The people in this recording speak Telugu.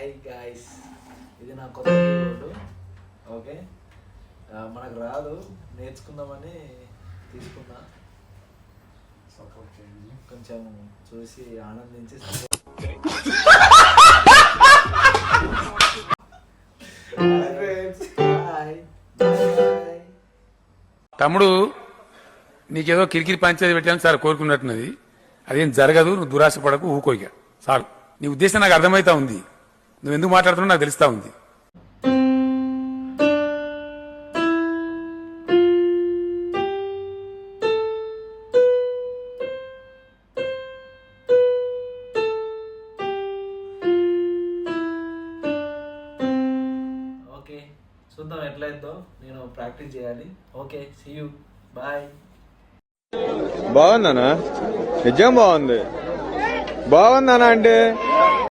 హాయ్ గాయ్స్, ఇది నా కొత్త కీబోర్డు. ఓకే, మనకు రాదు, నేర్చుకుందామని తీసుకున్నా. సపోర్ట్ చేయండి, కొంచెం చూసి ఆనందించి తమ్ముడు నీకేదో కిరికిరి పంచాయతీ పెట్టాను సార్ కోరుకున్నట్టున్నది. అదేం జరగదు, నువ్వు దురాశ పడకు, ఊకోయిక చాలు. నీ ఉద్దేశం నాకు అర్థమైతా ఉంది, నువ్వు ఎందుకు మాట్లాడుతున్నావు నాకు తెలుస్తా ఉంది. ఓకే, చూద్దాం ఎట్లయిద్దో. నేను ప్రాక్టీస్ చేయాలి. Okay, see you, bye. బాగుందనా? నిజం బాగుంది. బాగుందనా అంటే